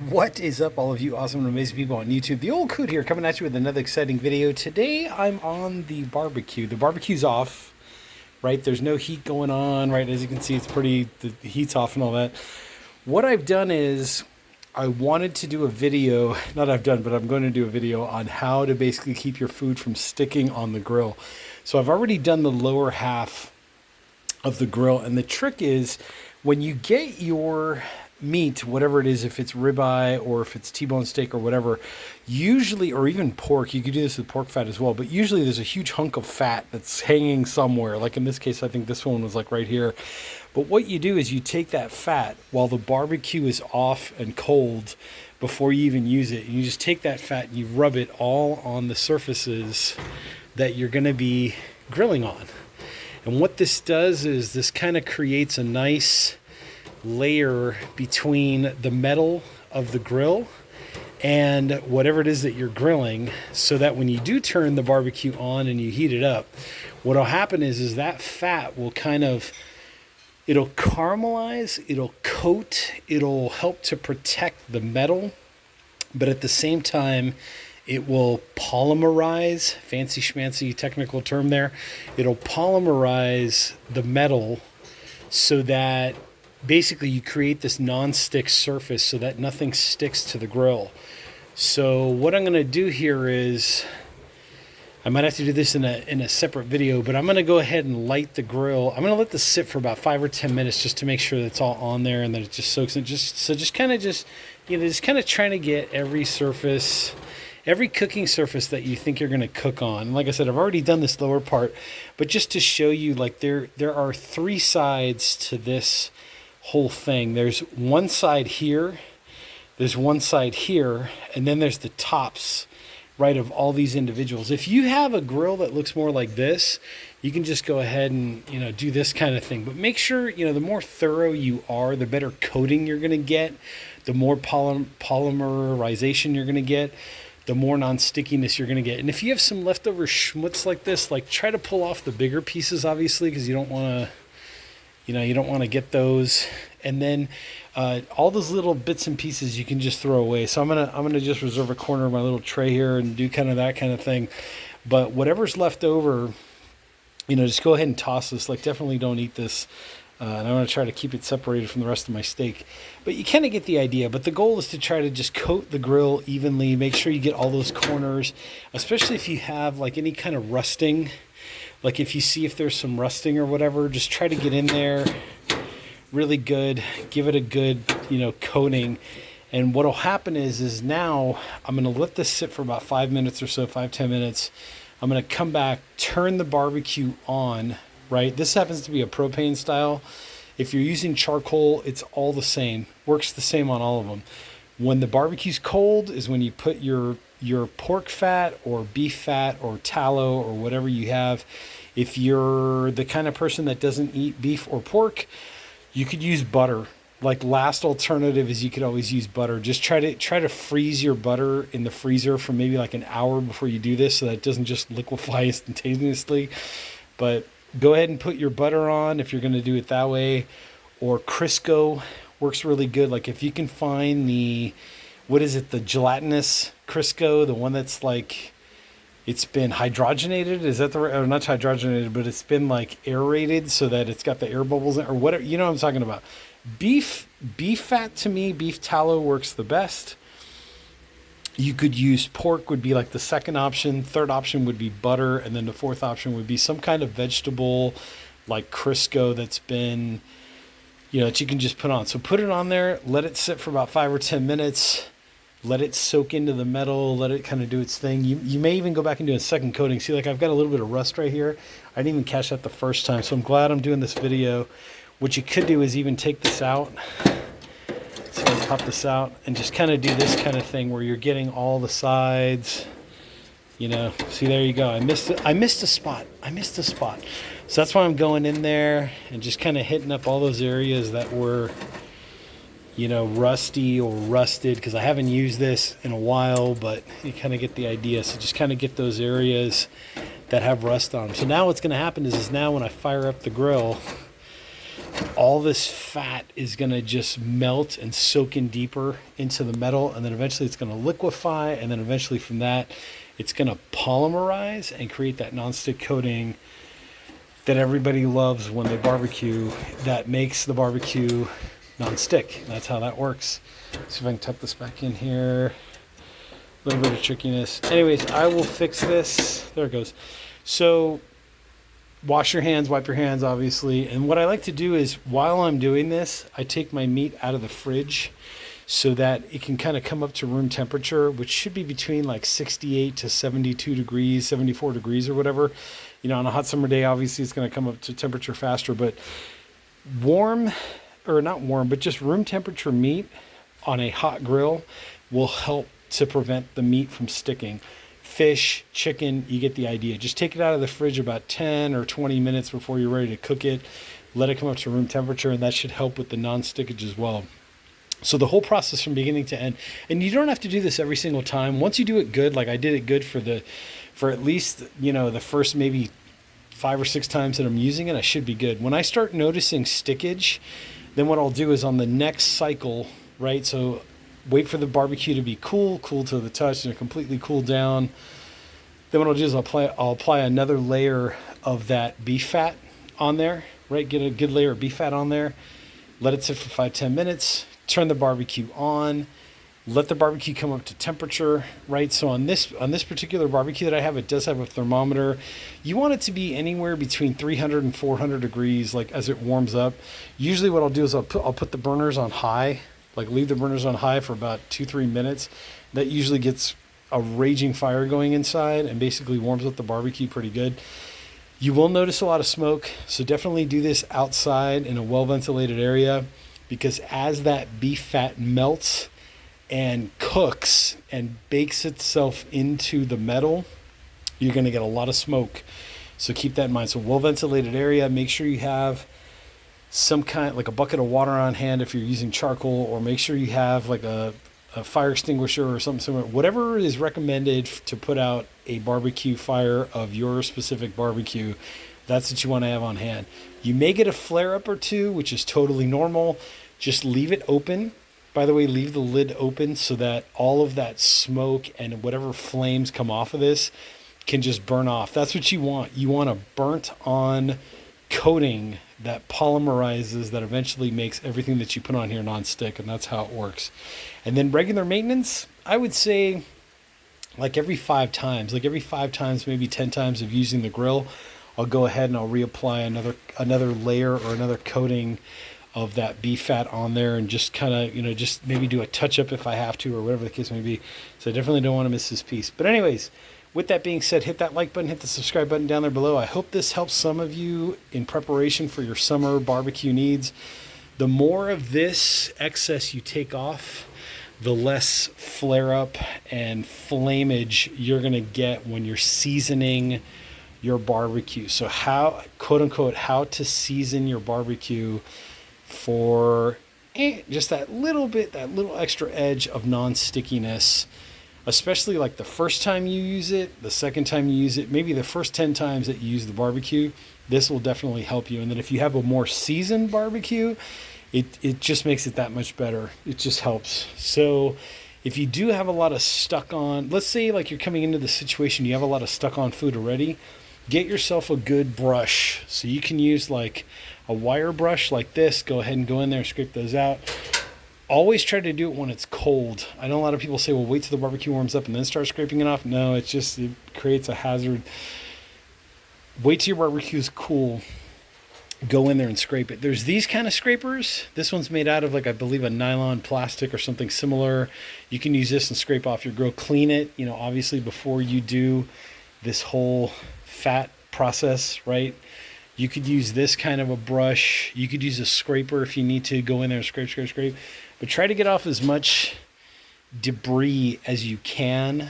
What is up, all of you awesome and amazing people on YouTube? The old Coot here, coming at you with another exciting video. Today I'm on the barbecue. The barbecue's off, right? There's no heat going on, right? As you can see, it's pretty, the heat's off and all that. What I've done is I wanted to do a video, not I've done, but I'm going to do a video on how to basically keep your food from sticking on the grill. So I've already done the lower half of the grill, and the trick is when you get your meat, whatever it is, if it's ribeye or if it's T-bone steak or whatever, usually, or even pork, you could do this with pork fat as well, but usually there's a huge hunk of fat that's hanging somewhere. Like in this case, I think this one was like right here. But what you do is you take that fat while the barbecue is off and cold before you even use it. And you just take that fat and you rub it all on the surfaces that you're going to be grilling on. And what this does is this kind of creates a nice layer between the metal of the grill and whatever it is that you're grilling, so that when you do turn the barbecue on and you heat it up, what'll happen is that fat will kind of, it'll caramelize, it'll coat, it'll help to protect the metal, but at the same time it will polymerize, fancy schmancy technical term there, it'll polymerize the metal so that basically you create this non-stick surface so that nothing sticks to the grill. So what I'm going to do here is, I might have to do this in a separate video, but I'm going to go ahead and light the grill. I'm going to let this sit for about 5 or 10 minutes just to make sure that it's all on there and that it just soaks in. Just kind of trying to get every surface, every cooking surface that you think you're going to cook on. And like I said, I've already done this lower part, but just to show you, like there are 3 sides to this whole thing. There's one side here, there's one side here, and then there's the tops, right, of all these individuals. If you have a grill that looks more like this, you can just go ahead and, do this kind of thing. But make sure, the more thorough you are, the better coating you're going to get, the more polymerization you're going to get, the more non-stickiness you're going to get. And if you have some leftover schmutz like this, like try to pull off the bigger pieces, obviously, because you don't want to, you don't want to get those. And then all those little bits and pieces you can just throw away. So I'm gonna just reserve a corner of my little tray here and do kind of that kind of thing. But whatever's left over, just go ahead and toss this. Like, definitely don't eat this. And I'm going to try to keep it separated from the rest of my steak. But you kind of get the idea. But the goal is to try to just coat the grill evenly. Make sure you get all those corners, especially if you have like any kind of rusting. Like if you see if there's some rusting or whatever, just try to get in there really good. Give it a good, coating. And what'll happen is now I'm going to let this sit for about 5 minutes or so, 5-10 minutes. I'm going to come back, turn the barbecue on, right? This happens to be a propane style. If you're using charcoal, it's all the same. Works the same on all of them. When the barbecue's cold is when you put your pork fat or beef fat or tallow or whatever you have. If you're the kind of person that doesn't eat beef or pork, you could use butter. Like, last alternative is you could always use butter. Just try to freeze your butter in the freezer for maybe like an hour before you do this, so that it doesn't just liquefy instantaneously. But go ahead and put your butter on if you're going to do it that way. Or Crisco works really good. Like if you can find the gelatinous Crisco, the one that's like, it's been hydrogenated. Is that or not hydrogenated, but it's been like aerated so that it's got the air bubbles in, or whatever. You know what I'm talking about. Beef fat, to me, beef tallow works the best. You could use pork, would be like the second option. Third option would be butter. And then the fourth option would be some kind of vegetable like Crisco that's been, that you can just put on. So put it on there, let it sit for about 5 or 10 minutes. Let it soak into the metal, let it kind of do its thing. You may even go back and do a second coating. See, like I've got a little bit of rust right here. I didn't even catch that the first time, so I'm glad I'm doing this video. What you could do is even take this out. So I pop this out and just kind of do this kind of thing where you're getting all the sides. See, there you go. I missed a spot. So that's why I'm going in there and just kind of hitting up all those areas that were, rusty or rusted, because I haven't used this in a while, but you kind of get the idea. So just kind of get those areas that have rust on them. So now what's going to happen is now when I fire up the grill, all this fat is going to just melt and soak in deeper into the metal, and then eventually it's going to liquefy, and then eventually from that it's going to polymerize and create that nonstick coating that everybody loves when they barbecue, that makes the barbecue non-stick. That's how that works. Let's see if I can tuck this back in here. A little bit of trickiness. Anyways, I will fix this. There it goes. So wash your hands, wipe your hands, obviously. And what I like to do is, while I'm doing this, I take my meat out of the fridge so that it can kind of come up to room temperature, which should be between like 68 to 72 degrees, 74 degrees or whatever. You know, on a hot summer day, obviously it's going to come up to temperature faster, but warm, or not warm, but just room temperature meat on a hot grill will help to prevent the meat from sticking. Fish, chicken, you get the idea. Just take it out of the fridge about 10 or 20 minutes before you're ready to cook it. Let it come up to room temperature, and that should help with the non-stickage as well. So the whole process from beginning to end, and you don't have to do this every single time. Once you do it good, like I did it good for at least, you know, the first maybe 5 or 6 times that I'm using it, I should be good. When I start noticing stickage, then what I'll do is on the next cycle, right? So wait for the barbecue to be cool to the touch and completely cool down. Then what I'll do is I'll apply another layer of that beef fat on there, right? Get a good layer of beef fat on there. Let it sit for 5-10 minutes. Turn the barbecue on. Let the barbecue come up to temperature, right? So on this particular barbecue that I have, it does have a thermometer. You want it to be anywhere between 300 and 400 degrees, like as it warms up. Usually what I'll do is I'll put the burners on high, like leave the burners on high for about 2-3 minutes. That usually gets a raging fire going inside and basically warms up the barbecue pretty good. You will notice a lot of smoke, so definitely do this outside in a well-ventilated area, because as that beef fat melts and cooks and bakes itself into the metal, you're going to get a lot of smoke. So keep that in mind. So well-ventilated area. Make sure you have some kind, like a bucket of water on hand if you're using charcoal, or make sure you have like a fire extinguisher or something similar. Whatever is recommended to put out a barbecue fire of your specific barbecue, that's what you want to have on hand. You may get a flare up or two, which is totally normal. Just leave it open. By the way, leave the lid open so that all of that smoke and whatever flames come off of this can just burn off. That's what you want. You want a burnt on coating that polymerizes, that eventually makes everything that you put on here non-stick, and that's how it works. And then regular maintenance, I would say like every 5 times, maybe 10 times of using the grill, I'll go ahead and I'll reapply another layer or another coating of that beef fat on there, and just kind of, you know, just maybe do a touch up if I have to, or whatever the case may be. So I definitely don't want to miss this piece. But anyways, with that being said, hit that like button, hit the subscribe button down there below. I hope this helps some of you in preparation for your summer barbecue needs. The more of this excess you take off, the less flare up and flameage you're going to get when you're seasoning your barbecue. So how, quote unquote, how to season your barbecue for just that little extra edge of non-stickiness, especially like the first time you use it, the second time you use it, maybe the first 10 times that you use the barbecue. This will definitely help you. And then if you have a more seasoned barbecue, it just makes it that much better. It just helps. So if you do have a lot of stuck on, let's say like you're coming into the situation, you have a lot of stuck on food already, get yourself a good brush. So you can use like a wire brush like this. Go ahead and go in there and scrape those out. Always try to do it when it's cold. I know a lot of people say, well, wait till the barbecue warms up and then start scraping it off. No, it creates a hazard. Wait till your barbecue is cool. Go in there and scrape it. There's these kind of scrapers. This one's made out of, like, I believe a nylon plastic or something similar. You can use this and scrape off your grill. Clean it, you know, obviously before you do this whole fat process, right? You could use this kind of a brush. You could use a scraper if you need to. Go in there and scrape. But try to get off as much debris as you can.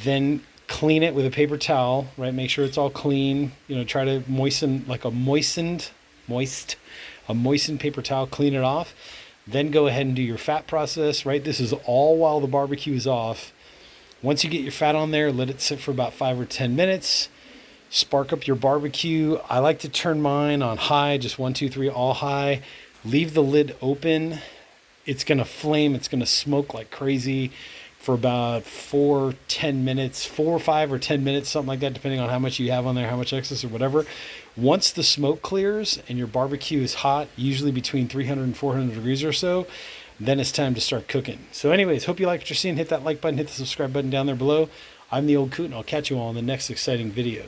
Then clean it with a paper towel, right? Make sure it's all clean. You know, try to moisten, like a moistened paper towel, clean it off. Then go ahead and do your fat process, right? This is all while the barbecue is off. Once you get your fat on there, let it sit for about 5 or 10 minutes. Spark up your barbecue. I like to turn mine on high, just 1, 2, 3, all high. Leave the lid open. It's gonna flame, it's gonna smoke like crazy for about 4 or 5 or 10 minutes, something like that, depending on how much you have on there, how much excess or whatever. Once the smoke clears and your barbecue is hot, usually between 300 and 400 degrees or so, then it's time to start cooking. So anyways, hope you like what you're seeing. Hit that like button, hit the subscribe button down there below. I'm the Old Coot, and I'll catch you all in the next exciting video.